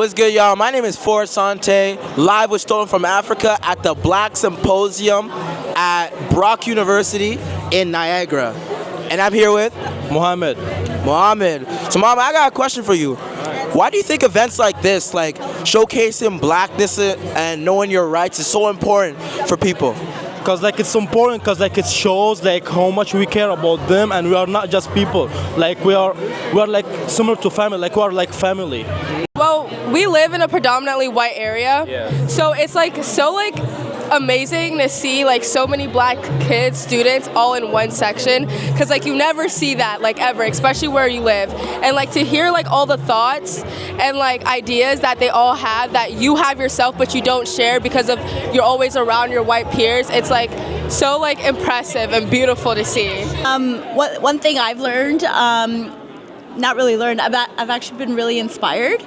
what's good, y'all? My name is Forrest Sante, live with Stolen from Africa at the Black Symposium at Brock University in Niagara. And I'm here with Mohammed. So, Mohammed, I got a question for you. Why do you think events like this, like showcasing blackness and knowing your rights, is so important for people? Because it's important, because it shows how much we care about them, and we are not just people. We are similar to family. We are like family. Well, we live in a predominantly white area, so it's so amazing to see so many black kids, students all in one section, because you never see that ever, especially where you live, and to hear all the thoughts and ideas that they all have that you have yourself but you don't share because of you're always around your white peers. It's so impressive and beautiful to see. One thing I've learned, not really learned, I've actually been really inspired.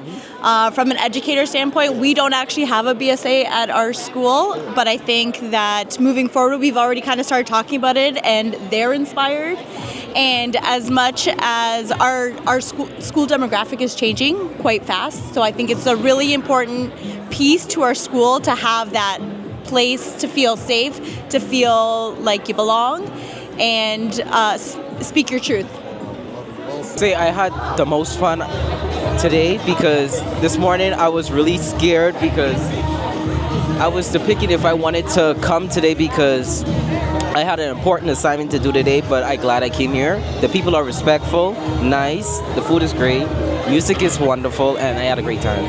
From an educator standpoint, we don't actually have a BSA at our school, but I think that moving forward, we've already kind of started talking about it, and they're inspired. And as much as our school demographic is changing quite fast, so I think it's a really important piece to our school to have that place to feel safe, to feel like you belong, and speak your truth. I had the most fun today because this morning I was really scared because I was depicting if I wanted to come today because I had an important assignment to do today, but I'm glad I came here. The people are respectful, nice, the food is great, music is wonderful, and I had a great time.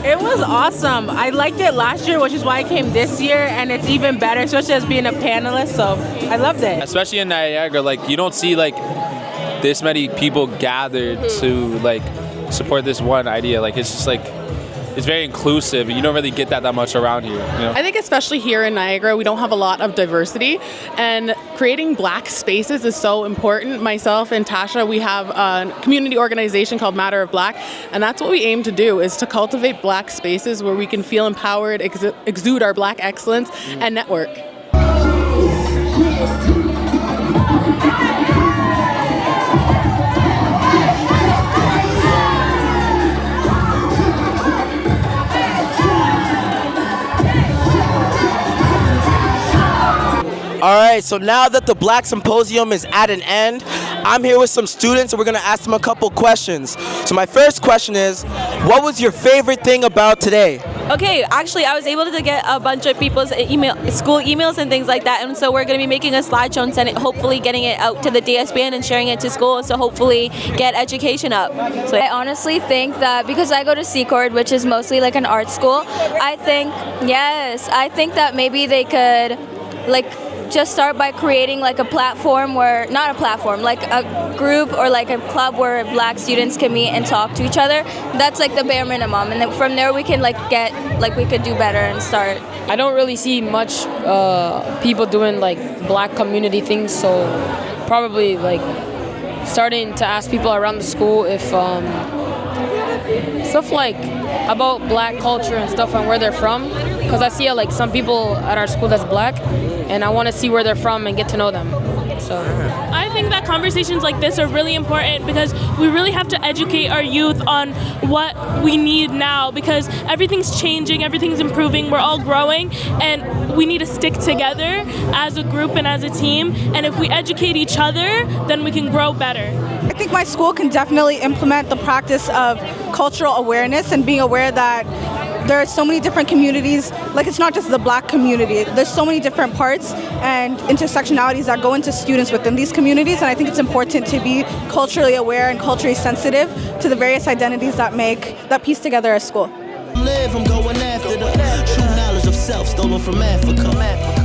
It was awesome. I liked it last year, which is why I came this year, and it's even better, especially as being a panelist, so I loved it. Especially in Niagara, you don't see this many people gathered to support this one idea. It's just it's very inclusive. You don't really get that much around here. I think especially here in Niagara, we don't have a lot of diversity, and creating black spaces is so important. Myself and Tasha, we have a community organization called Matter of Black, and that's what we aim to do, is to cultivate black spaces where we can feel empowered, exude our black excellence, and network. All right, so now that the Black Symposium is at an end, I'm here with some students and we're gonna ask them a couple questions. So my first question is, what was your favorite thing about today? Okay, actually I was able to get a bunch of people's school emails and things like that, and so we're going to be making a slideshow and hopefully getting it out to the DSBN and sharing it to school, so hopefully get education up. So I honestly think that because I go to Secord, which is mostly an art school, I think that maybe they could just start by creating a platform where, not a platform, a group or a club where black students can meet and talk to each other. That's the bare minimum, and then from there we can get we could do better and start. I don't really see much people doing black community things, so probably starting to ask people around the school if stuff about black culture and stuff and where they're from, because I see some people at our school that's black, and I want to see where they're from and get to know them. So I think that conversations like this are really important because we really have to educate our youth on what we need now, because everything's changing, everything's improving, we're all growing, and we need to stick together as a group and as a team, and if we educate each other, then we can grow better. I think my school can definitely implement the practice of cultural awareness and being aware that there are so many different communities, it's not just the black community, there's so many different parts and intersectionalities that go into students within these communities, and I think it's important to be culturally aware and culturally sensitive to the various identities that piece together a school. I'm going after the true knowledge of self stolen from Africa.